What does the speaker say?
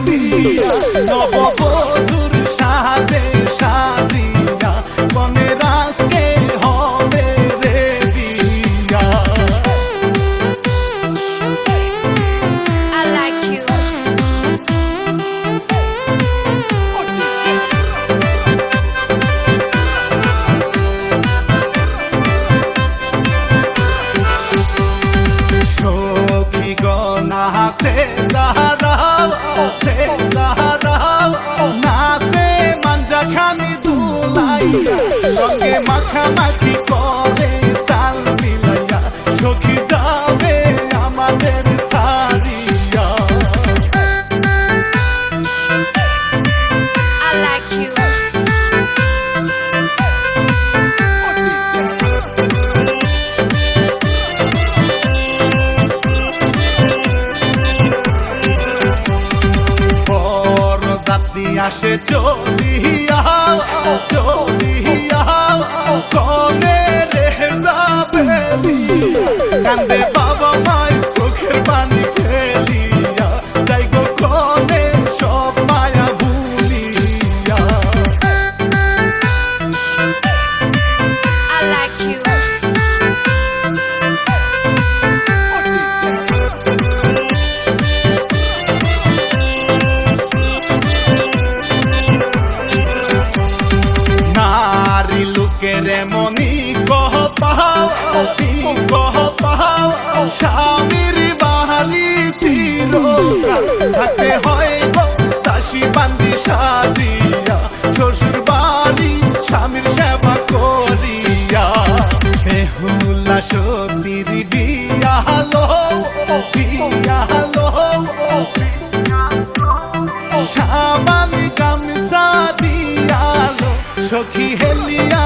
দিয়া নববধূর সাজে সাজিয়া বনের আজকে হবে রে বিয়া। I like you. সখী গনা হাসে দাঁড়াও নাচে মাঞ্জা খানি দুলাইয়া রঙে মাখামাখি করে তাল মিলাইয়া সখী যাবে আমাদের সারিয়া। I like you. বড় জাতি আসে চলিয়া কনে রে যাবে কান্দে বাবা মাই চোখের পানি ফেলিয়া যাই গো কনে সব মায়া ভুলিয়া। I like you. নারী লোকের মনি কহ পাও স্বামীর বাহারি চিরকাল থাকতে হয় গো দাসী বান্দি সাজিয়া শ্বশুর বাড়ি স্বামীর সেবা করিয়া। বেহুলা সতীর বিয়া হলো সাবান গামছা দিয়ালো সখী হেলিয়া